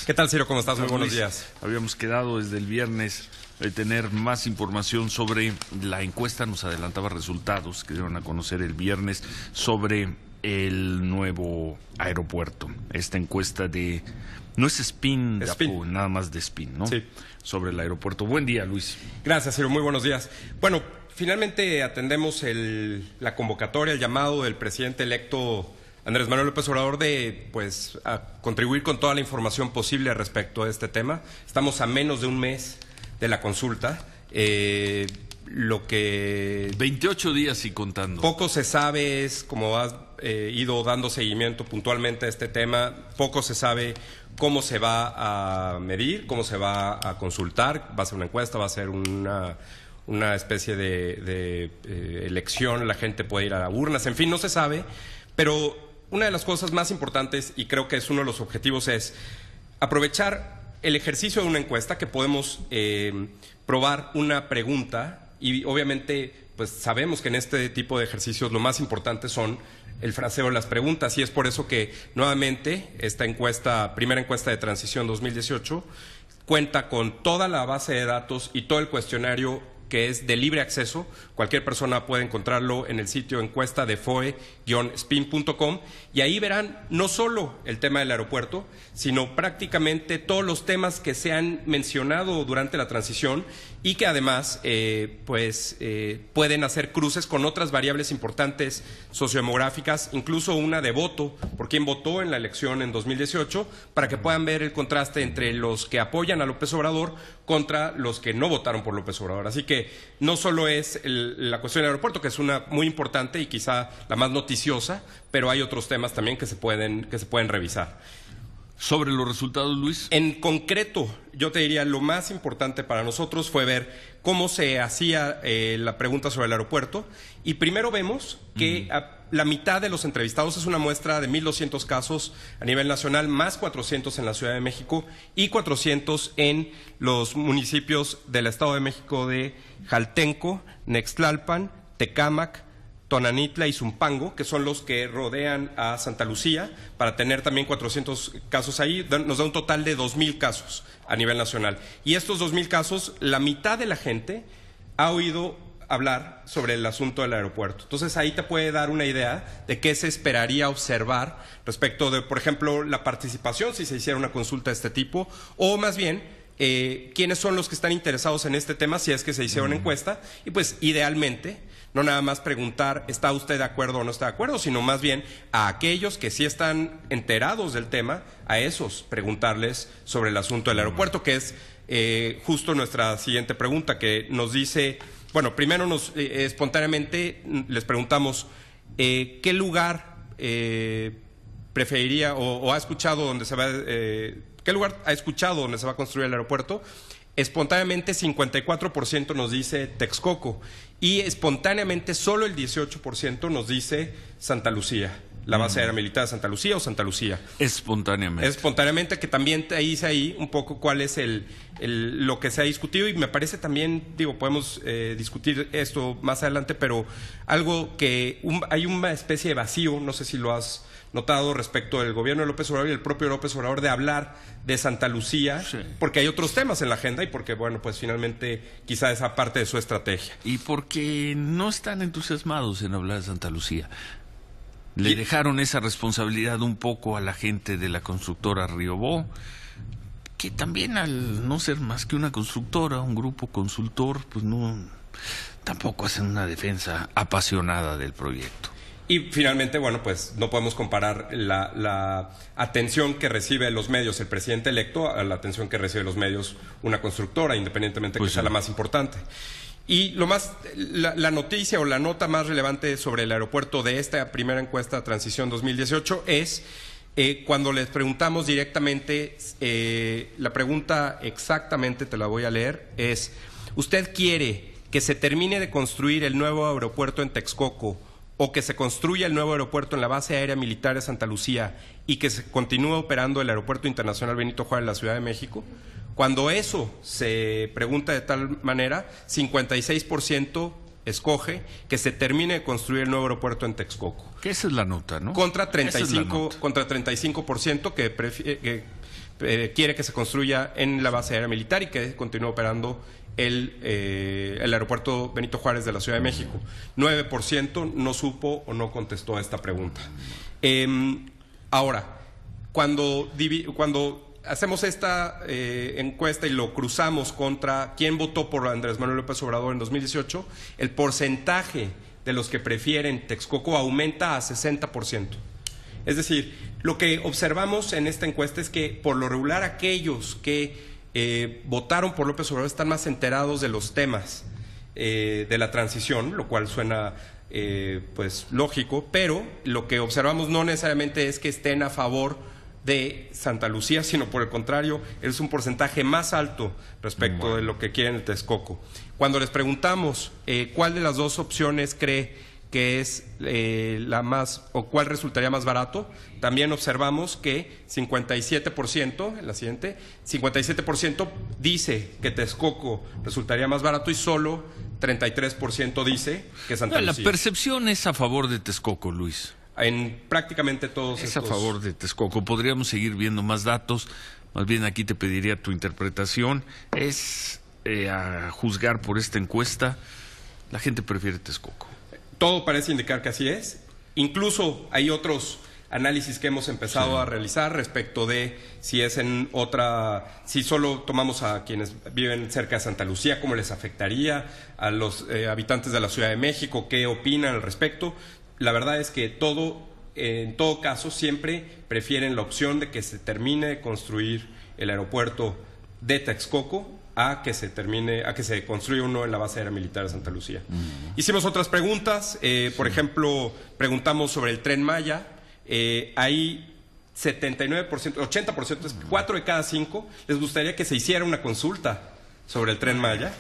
¿Qué tal, Ciro? ¿Cómo estás? Muy buenos días. Habíamos quedado desde el viernes de tener más información sobre la encuesta. Nos adelantaba resultados que dieron a conocer el viernes sobre el nuevo aeropuerto. Esta encuesta de... No es Spin, nada más de Spin, ¿no? Sí. Sobre el aeropuerto. Buen día, Luis. Gracias, Ciro. Muy buenos días. Bueno, finalmente atendemos la convocatoria, el llamado del presidente electo Andrés Manuel López Obrador de a contribuir con toda la información posible respecto a este tema. Estamos a menos de un mes de la consulta. Lo que 28 días y contando. Poco se sabe es, como has ido dando seguimiento puntualmente a este tema, poco se sabe cómo se va a medir, cómo se va a consultar. Va a ser una encuesta, va a ser una especie de elección, la gente puede ir a urnas, en fin, no se sabe, pero una de las cosas más importantes, y creo que es uno de los objetivos, es aprovechar el ejercicio de una encuesta, que podemos probar una pregunta, y obviamente pues sabemos que en este tipo de ejercicios lo más importante son el fraseo de las preguntas, y es por eso que nuevamente esta encuesta, primera encuesta de transición 2018, cuenta con toda la base de datos y todo el cuestionario que es de libre acceso. Cualquier persona puede encontrarlo en el sitio encuesta de foe-spin.com, y ahí verán no solo el tema del aeropuerto, sino prácticamente todos los temas que se han mencionado durante la transición y que además pueden hacer cruces con otras variables importantes sociodemográficas, incluso una de voto, por quién votó en la elección en 2018, para que puedan ver el contraste entre los que apoyan a López Obrador contra los que no votaron por López Obrador. Así que no solo es la cuestión del aeropuerto, que es una muy importante y quizá la más noticiosa, pero hay otros temas también que se pueden revisar. Sobre los resultados, Luis. En concreto, yo te diría, lo más importante para nosotros fue ver cómo se hacía la pregunta sobre el aeropuerto, y primero vemos que la mitad de los entrevistados, es una muestra de 1,200 casos a nivel nacional, más 400 en la Ciudad de México y 400 en los municipios del Estado de México de Jaltenco, Nextlalpan, Tecámac, Tonanitla y Zumpango, que son los que rodean a Santa Lucía, para tener también 400 casos ahí. Nos da un total de 2,000 casos a nivel nacional. Y estos 2,000 casos, la mitad de la gente ha oído hablar sobre el asunto del aeropuerto. Entonces ahí te puede dar una idea de qué se esperaría observar respecto de, por ejemplo, la participación, si se hiciera una consulta de este tipo, o más bien quiénes son los que están interesados en este tema, si es que se hiciera una encuesta, y pues idealmente no nada más preguntar ¿está usted de acuerdo o no está de acuerdo?, sino más bien a aquellos que sí están enterados del tema, a esos preguntarles sobre el asunto del aeropuerto, que es justo nuestra siguiente pregunta, que nos dice, bueno, primero espontáneamente les preguntamos ¿qué lugar preferiría o ha escuchado donde se va ¿qué lugar ha escuchado donde se va a construir el aeropuerto? Espontáneamente 54% nos dice Texcoco, y espontáneamente solo el 18% nos dice Santa Lucía, la base aérea militar de Santa Lucía o Santa Lucía. Espontáneamente. Espontáneamente, que también te dice ahí un poco cuál es lo que se ha discutido, y me parece también, podemos discutir esto más adelante, pero algo que hay una especie de vacío, no sé si lo has notado, respecto del gobierno de López Obrador y el propio López Obrador, de hablar de Santa Lucía, sí, porque hay otros temas en la agenda y porque, pues finalmente quizá esa parte de su estrategia. Y porque no están entusiasmados en hablar de Santa Lucía. Le dejaron esa responsabilidad un poco a la gente de la constructora Riobó, que también, al no ser más que una constructora, un grupo consultor, pues tampoco hacen una defensa apasionada del proyecto. Y finalmente, pues no podemos comparar la atención que recibe los medios el presidente electo a la atención que recibe los medios una constructora, independientemente que sea la más importante. Y la noticia o la nota más relevante sobre el aeropuerto de esta primera encuesta Transición 2018 es cuando les preguntamos directamente, la pregunta exactamente te la voy a leer, es: ¿usted quiere que se termine de construir el nuevo aeropuerto en Texcoco o que se construya el nuevo aeropuerto en la base aérea militar de Santa Lucía y que se continúe operando el Aeropuerto Internacional Benito Juárez en la Ciudad de México? Cuando eso se pregunta de tal manera, 56% escoge que se termine de construir el nuevo aeropuerto en Texcoco. Que esa es la nota, ¿no? Contra 35% que quiere que se construya en la base aérea militar y que continúe operando el aeropuerto Benito Juárez de la Ciudad de México. 9% no supo o no contestó a esta pregunta. Ahora, cuando hacemos esta encuesta y lo cruzamos contra quién votó por Andrés Manuel López Obrador en 2018, el porcentaje de los que prefieren Texcoco aumenta a 60%. Es decir, lo que observamos en esta encuesta es que por lo regular aquellos que votaron por López Obrador están más enterados de los temas de la transición, lo cual suena pues lógico, pero lo que observamos no necesariamente es que estén a favor de Santa Lucía, sino por el contrario, es un porcentaje más alto respecto de lo que quieren el Texcoco. Cuando les preguntamos cuál de las dos opciones cree que es la más, o cuál resultaría más barato, también observamos que 57%, en la siguiente, 57% dice que Texcoco resultaría más barato y solo 33% dice que Santa Lucía. La percepción es a favor de Texcoco, Luis. En prácticamente todos es a favor de Texcoco. Podríamos seguir viendo más datos. Más bien aquí te pediría tu interpretación. Es a juzgar por esta encuesta, la gente prefiere Texcoco. Todo parece indicar que así es. Incluso hay otros análisis que hemos empezado a realizar respecto de si es en otra, si solo tomamos a quienes viven cerca de Santa Lucía, cómo les afectaría a los habitantes de la Ciudad de México, qué opinan al respecto. La verdad es que en todo caso siempre prefieren la opción de que se termine de construir el aeropuerto de Texcoco a que se construya uno en la base aérea militar de Santa Lucía. Hicimos otras preguntas, por ejemplo, preguntamos sobre el Tren Maya. Ahí 79%, 80%, 4 de cada 5 les gustaría que se hiciera una consulta sobre el Tren Maya.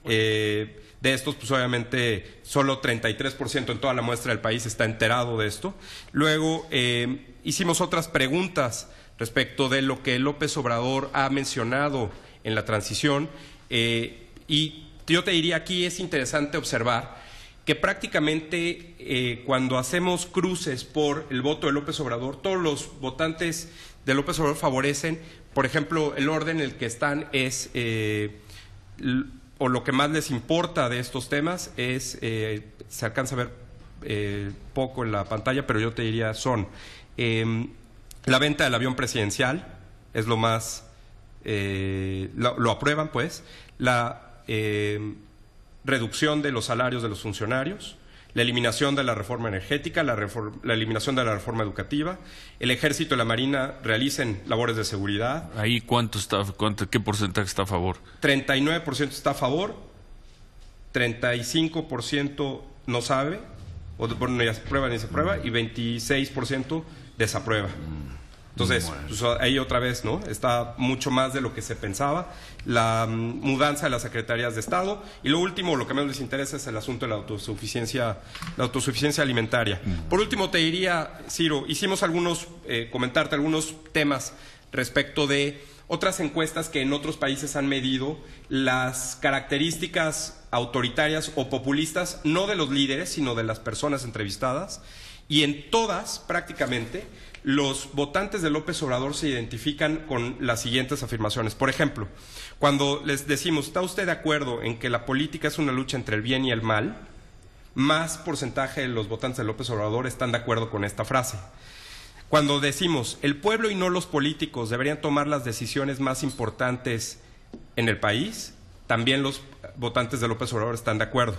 De estos, pues obviamente solo 33% en toda la muestra del país está enterado de esto. Luego hicimos otras preguntas respecto de lo que López Obrador ha mencionado en la transición, y yo te diría, aquí es interesante observar que prácticamente cuando hacemos cruces por el voto de López Obrador, todos los votantes de López Obrador favorecen, por ejemplo, el orden en el que están es, o lo que más les importa de estos temas es, se alcanza a ver poco en la pantalla, pero yo te diría son la venta del avión presidencial, es lo más, lo aprueban pues, la reducción de los salarios de los funcionarios, la eliminación de la reforma energética, la eliminación de la reforma educativa, el Ejército y la Marina realicen labores de seguridad. ¿Ahí qué porcentaje está a favor? 39% está a favor, 35% no sabe, o bueno, ni se aprueba ni se aprueba, y 26% desaprueba. Entonces, pues ahí otra vez, ¿no? Está mucho más de lo que se pensaba. La mudanza de las secretarías de Estado. Y lo último, lo que menos les interesa es el asunto de la autosuficiencia alimentaria. Por último, te diría, Ciro, hicimos comentarte algunos temas respecto de otras encuestas que en otros países han medido las características autoritarias o populistas, no de los líderes, sino de las personas entrevistadas. Y en todas, prácticamente, los votantes de López Obrador se identifican con las siguientes afirmaciones. Por ejemplo, cuando les decimos, ¿está usted de acuerdo en que la política es una lucha entre el bien y el mal? Más porcentaje de los votantes de López Obrador están de acuerdo con esta frase. Cuando decimos, el pueblo y no los políticos deberían tomar las decisiones más importantes en el país, también los votantes de López Obrador están de acuerdo.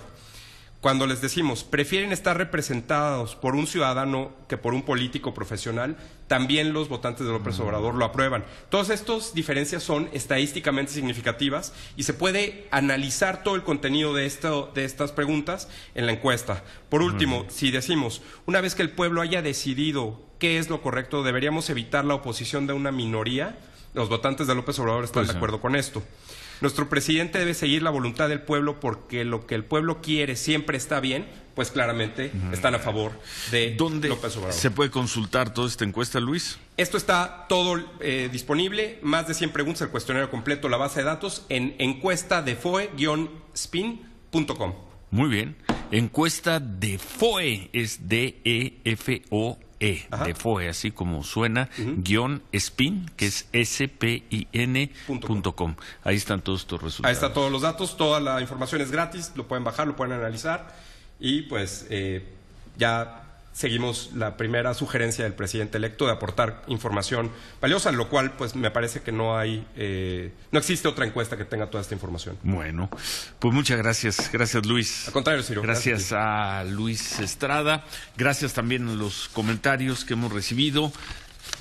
Cuando les decimos, prefieren estar representados por un ciudadano que por un político profesional, también los votantes de López Obrador lo aprueban. Todas estas diferencias son estadísticamente significativas y se puede analizar todo el contenido de estas preguntas en la encuesta. Por último, si decimos, una vez que el pueblo haya decidido qué es lo correcto, deberíamos evitar la oposición de una minoría, los votantes de López Obrador están de acuerdo con esto. Nuestro presidente debe seguir la voluntad del pueblo porque lo que el pueblo quiere siempre está bien, pues claramente están a favor de López Obrador. ¿Se puede consultar toda esta encuesta, Luis? Esto está todo disponible, más de 100 preguntas, el cuestionario completo, la base de datos, en encuestadefoe-spin.com. Muy bien. Encuesta de FOE, es DEFOE Ajá. de FOE, así como suena, guión spin, que es spin.com. Ahí están todos estos resultados. Ahí están todos los datos, toda la información es gratis, lo pueden bajar, lo pueden analizar y pues ya seguimos la primera sugerencia del presidente electo de aportar información valiosa, lo cual pues me parece que no existe otra encuesta que tenga toda esta información. Bueno, pues muchas gracias. Gracias, Luis. Al contrario, Ciro. Gracias a Luis Estrada. Gracias también a los comentarios que hemos recibido.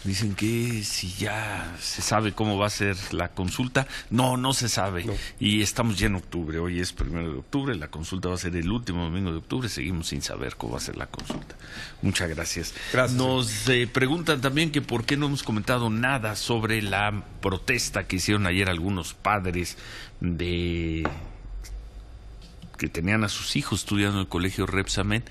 Dicen que si ya se sabe cómo va a ser la consulta. No se sabe. No. Y estamos ya en octubre. Hoy es 1 de octubre. La consulta va a ser el último domingo de octubre. Seguimos sin saber cómo va a ser la consulta. Muchas gracias. Gracias. Nos preguntan también que por qué no hemos comentado nada sobre la protesta que hicieron ayer algunos padres que tenían a sus hijos estudiando en el colegio Repsamen.